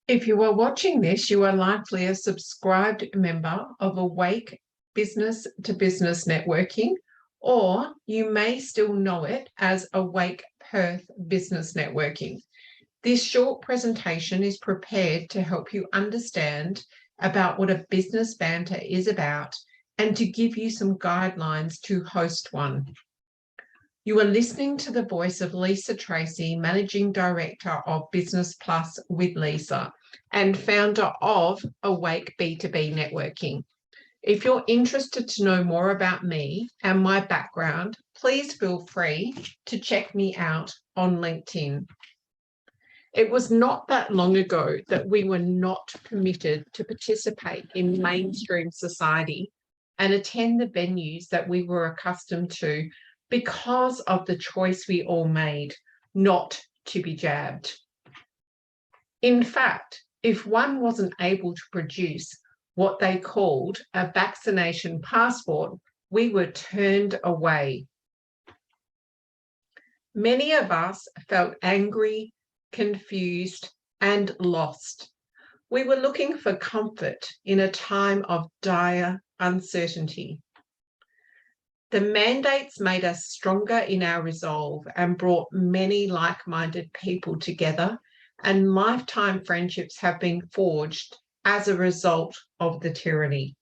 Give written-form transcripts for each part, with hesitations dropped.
If you are watching this, you are likely a subscribed member of Awake Business to Business Networking, or you may still know it as Awake Perth Business Networking. This short presentation is prepared to help you understand about what a business banter is about and to give you some guidelines to host one. You are listening to the voice of Lisa Tracy, Managing Director of Business Plus with Lisa and founder of Awake B2B Networking. If you're interested to know more about me and my background, please feel free to check me out on LinkedIn. It was not that long ago that we were not permitted to participate in mainstream society and attend the venues that we were accustomed to because of the choice we all made not to be jabbed. In fact, if one wasn't able to produce what they called a vaccination passport, we were turned away. Many of us felt angry, confused, and lost. We were looking for comfort in a time of dire uncertainty. The mandates made us stronger in our resolve and brought many like-minded people together, and lifetime friendships have been forged as a result of the tyranny.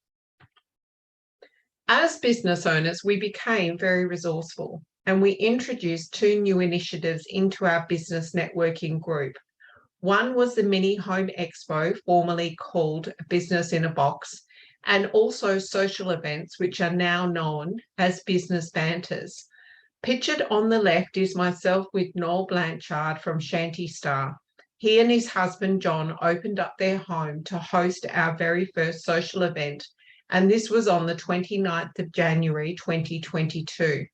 As business owners, we became very resourceful and we introduced two new initiatives into our business networking group. One was the Mini Home Expo, formerly called Business in a Box, and also social events, which are now known as business banters. Pictured on the left is myself with Noel Blanchard from Shanty Star. He and his husband, John, opened up their home to host our very first social event, and this was on the 29th of January, 2022.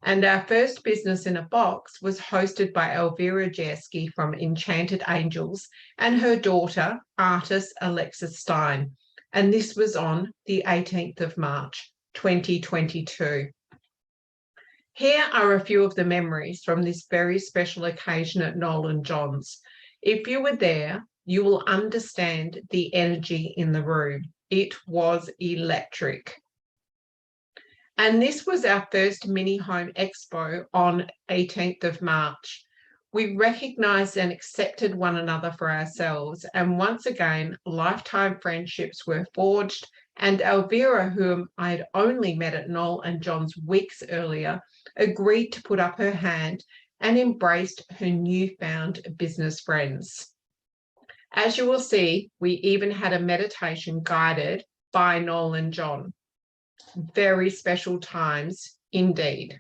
And our first Business in a Box was hosted by Elvira Jersky from Enchanted Angels and her daughter, artist Alexis Stein. And this was on the 18th of March, 2022. Here are a few of the memories from this very special occasion at Noel and John's. If you were there, you will understand the energy in the room. It was electric. And this was our first Mini Home Expo on 18th of March. We recognised and accepted one another for ourselves, and once again, lifetime friendships were forged, and Elvira, whom I had only met at Noel and John's weeks earlier, agreed to put up her hand and embraced her newfound business friends. As you will see, we even had a meditation guided by Noel and John. Very special times indeed.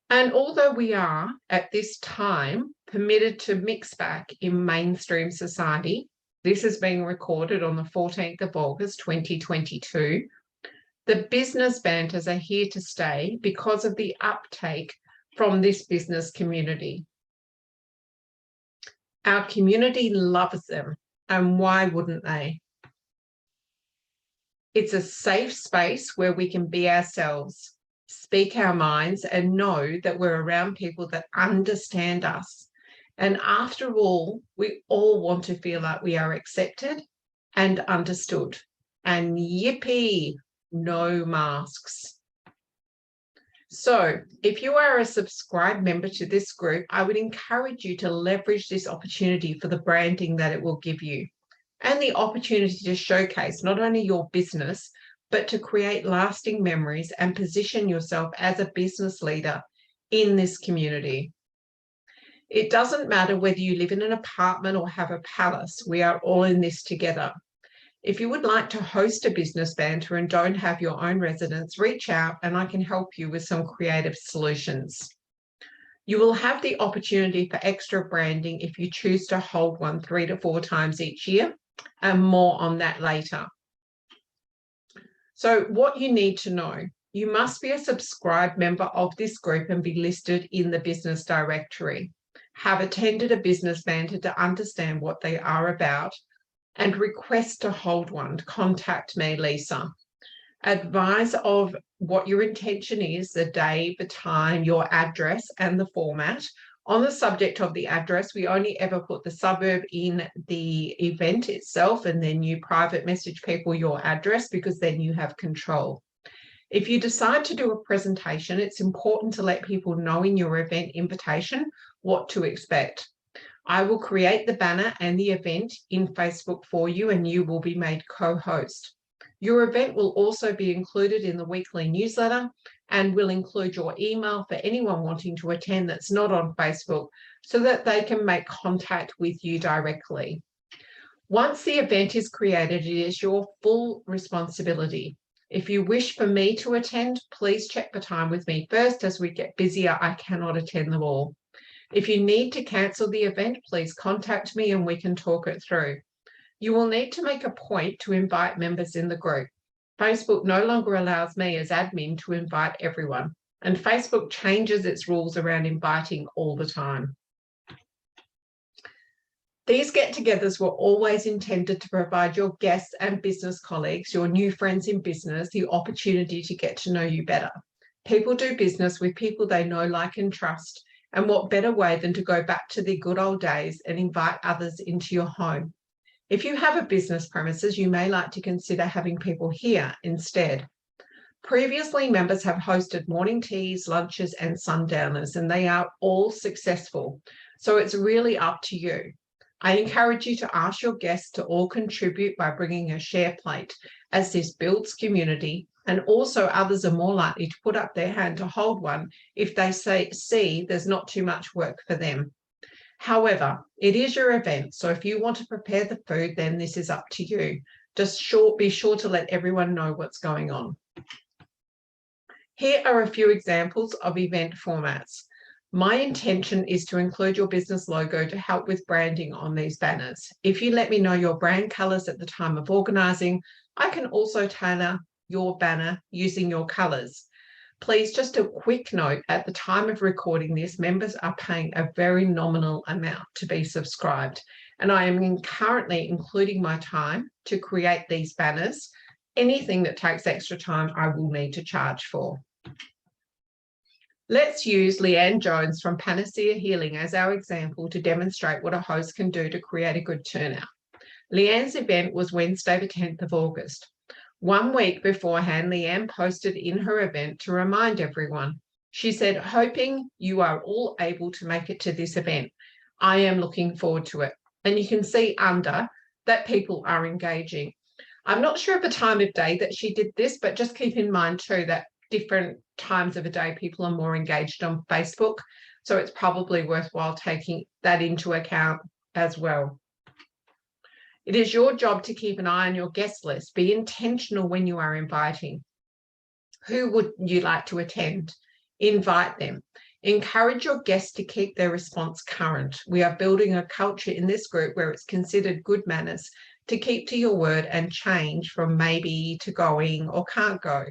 And although we are, at this time, permitted to mix back in mainstream society, this is being recorded on the 14th of August, 2022, the business banters are here to stay because of the uptake from this business community. Our community loves them, and why wouldn't they? It's a safe space where we can be ourselves, speak our minds, and know that we're around people that understand us. And after all, we all want to feel like we are accepted and understood. And yippee, no masks. So if you are a subscribed member to this group, I would encourage you to leverage this opportunity for the branding that it will give you and the opportunity to showcase not only your business, but to create lasting memories and position yourself as a business leader in this community. It doesn't matter whether you live in an apartment or have a palace, we are all in this together. If you would like to host a business banter and don't have your own residence, reach out and I can help you with some creative solutions. You will have the opportunity for extra branding if you choose to hold one 3 to 4 times each year, and more on that later. So what you need to know, you must be a subscribed member of this group and be listed in the business directory. Have attended a business banter to understand what they are about, and request to hold one, contact me, Lisa. Advise of what your intention is, the day, the time, your address, and the format. On the subject of the address, we only ever put the suburb in the event itself, and then you private message people your address because then you have control. If you decide to do a presentation, it's important to let people know in your event invitation what to expect. I will create the banner and the event in Facebook for you, and you will be made co-host. Your event will also be included in the weekly newsletter and will include your email for anyone wanting to attend that's not on Facebook so that they can make contact with you directly. Once the event is created, it is your full responsibility. If you wish for me to attend, please check the time with me first. As we get busier, I cannot attend them all. If you need to cancel the event, please contact me and we can talk it through. You will need to make a point to invite members in the group. Facebook no longer allows me as admin to invite everyone, and Facebook changes its rules around inviting all the time. These get-togethers were always intended to provide your guests and business colleagues, your new friends in business, the opportunity to get to know you better. People do business with people they know, like, and trust, and what better way than to go back to the good old days and invite others into your home. If you have a business premises, you may like to consider having people here instead. Previously, members have hosted morning teas, lunches, and sundowners, and they are all successful. So it's really up to you. I encourage you to ask your guests to all contribute by bringing a share plate, as this builds community, and also others are more likely to put up their hand to hold one if they see there's not too much work for them. However, it is your event, so if you want to prepare the food, then this is up to you. Just be sure to let everyone know what's going on. Here are a few examples of event formats. My intention is to include your business logo to help with branding on these banners. If you let me know your brand colours at the time of organising, I can also tailor your banner using your colours. Please, just a quick note, at the time of recording this, members are paying a very nominal amount to be subscribed, and I am currently including my time to create these banners. Anything that takes extra time, I will need to charge for. Let's use Leanne Jones from Panacea Healing as our example to demonstrate what a host can do to create a good turnout. Leanne's event was Wednesday, the 10th of August. 1 week beforehand, Leanne posted in her event to remind everyone. She said, hoping you are all able to make it to this event. I am looking forward to it. And you can see under that people are engaging. I'm not sure of the time of day that she did this, but just keep in mind too that different times of the day people are more engaged on Facebook. So it's probably worthwhile taking that into account as well. It is your job to keep an eye on your guest list. Be intentional when you are inviting. Who would you like to attend? Invite them. Encourage your guests to keep their response current. We are building a culture in this group where it's considered good manners to keep to your word and change from maybe to going or can't go.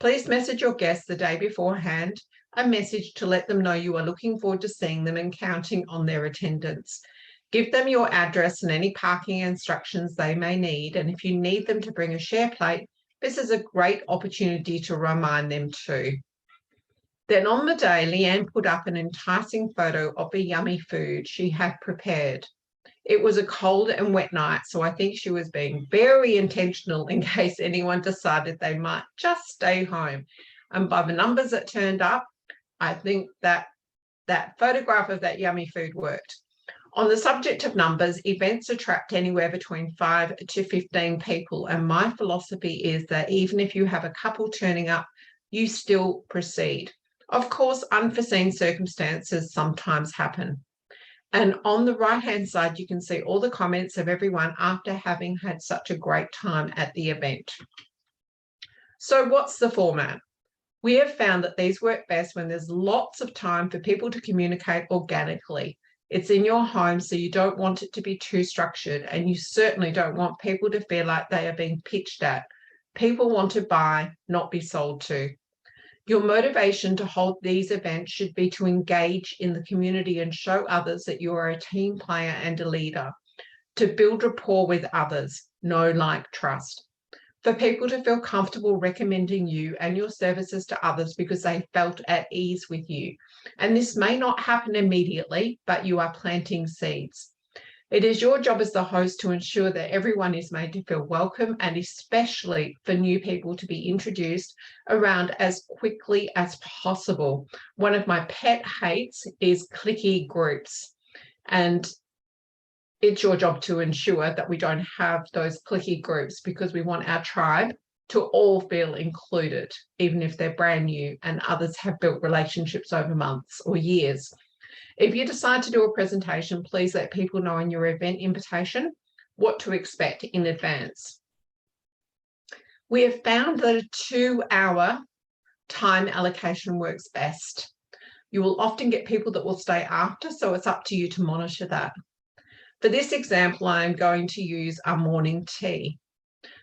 Please message your guests the day beforehand a message to let them know you are looking forward to seeing them and counting on their attendance. Give them your address and any parking instructions they may need. And if you need them to bring a share plate, this is a great opportunity to remind them too. Then on the day, Leanne put up an enticing photo of the yummy food she had prepared. It was a cold and wet night, so I think she was being very intentional in case anyone decided they might just stay home. And by the numbers that turned up, I think that photograph of that yummy food worked. On the subject of numbers, events attract anywhere between 5 to 15 people, and my philosophy is that even if you have a couple turning up, you still proceed. Of course, unforeseen circumstances sometimes happen. And on the right-hand side, you can see all the comments of everyone after having had such a great time at the event. So what's the format? We have found that these work best when there's lots of time for people to communicate organically. It's in your home, so you don't want it to be too structured, and you certainly don't want people to feel like they are being pitched at. People want to buy, not be sold to. Your motivation to hold these events should be to engage in the community and show others that you are a team player and a leader. to build rapport with others, know, like, trust. For people to feel comfortable recommending you and your services to others because they felt at ease with you. And this may not happen immediately, but you are planting seeds. It is your job as the host to ensure that everyone is made to feel welcome, and especially for new people to be introduced around as quickly as possible. One of my pet hates is cliquey groups, and it's your job to ensure that we don't have those cliquey groups, because we want our tribe to all feel included, even if they're brand new and others have built relationships over months or years. If you decide to do a presentation, please let people know in your event invitation what to expect in advance. We have found that a 2-hour time allocation works best. You will often get people that will stay after, so it's up to you to monitor that. For this example, I'm going to use our morning tea.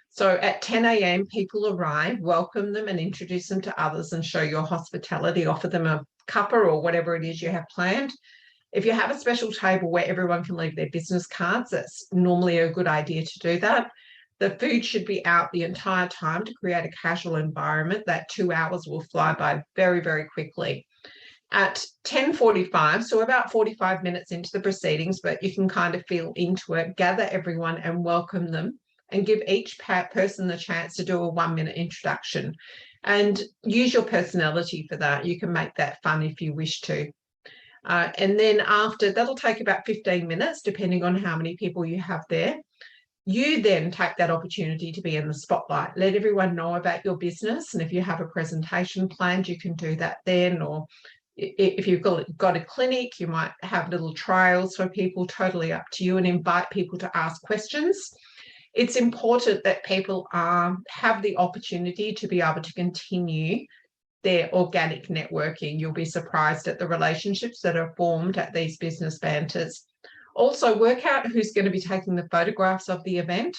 So at 10 a.m, people arrive, welcome them and introduce them to others and show your hospitality, offer them a cuppa or whatever it is you have planned. If you have a special table where everyone can leave their business cards, that's normally a good idea to do that. The food should be out the entire time to create a casual environment. That 2 hours will fly by very, very quickly. At 10:45, so about 45 minutes into the proceedings, but you can kind of feel into it, gather everyone and welcome them and give each person the chance to do a 1-minute introduction, and use your personality for that. You can make that fun if you wish to. And then after, that'll take about 15 minutes, depending on how many people you have there. You then take that opportunity to be in the spotlight. Let everyone know about your business. And if you have a presentation planned, you can do that then. Or if you've got a clinic, you might have little trials for people, totally up to you, and invite people to ask questions. It's important that people have the opportunity to be able to continue their organic networking. You'll be surprised at the relationships that are formed at these business banters. Also, work out who's going to be taking the photographs of the event.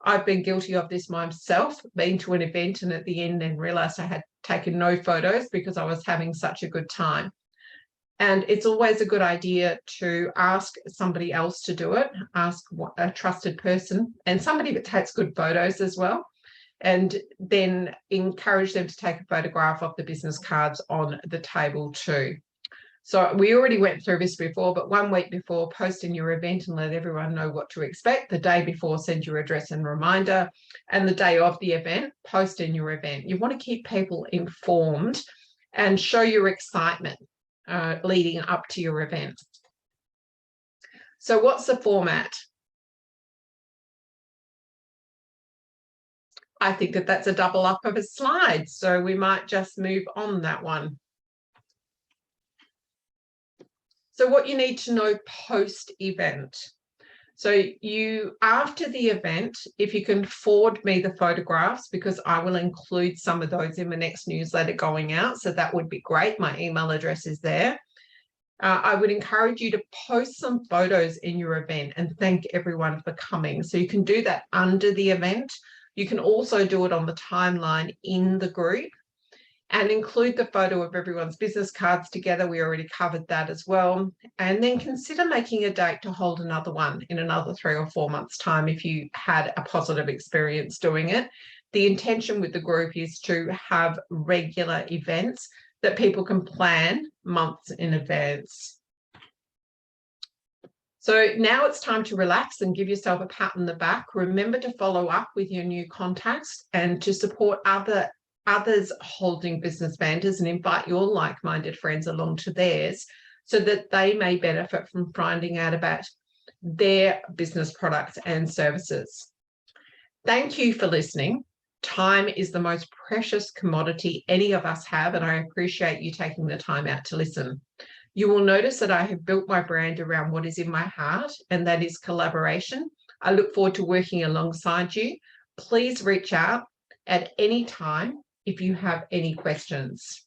I've been guilty of this myself, been to an event and at the end then realised I had taken no photos because I was having such a good time. And it's always a good idea to ask somebody else to do it, ask a trusted person and somebody that takes good photos as well, and then encourage them to take a photograph of the business cards on the table too. So we already went through this before, but 1 week before, post in your event and let everyone know what to expect. The day before, send your address and reminder. And the day of the event, post in your event. You want to keep people informed and show your excitement leading up to your event. So what's the format? I think that that's a double up of a slide, so we might just move on that one. So what you need to know post-event. So you, after the event, if you can forward me the photographs, because I will include some of those in the next newsletter going out, so that would be great. My email address is there. I would encourage you to post some photos in your event and thank everyone for coming. So you can do that under the event. You can also do it on the timeline in the group and include the photo of everyone's business cards together. We already covered that as well. And then consider making a date to hold another one in another 3 or 4 months' time if you had a positive experience doing it. The intention with the group is to have regular events that people can plan months in advance. So now it's time to relax and give yourself a pat on the back. Remember to follow up with your new contacts and to support others holding business banters, and invite your like-minded friends along to theirs so that they may benefit from finding out about their business products and services. Thank you for listening. Time is the most precious commodity any of us have, and I appreciate you taking the time out to listen. You will notice that I have built my brand around what is in my heart, and that is collaboration. I look forward to working alongside you. Please reach out at any time if you have any questions.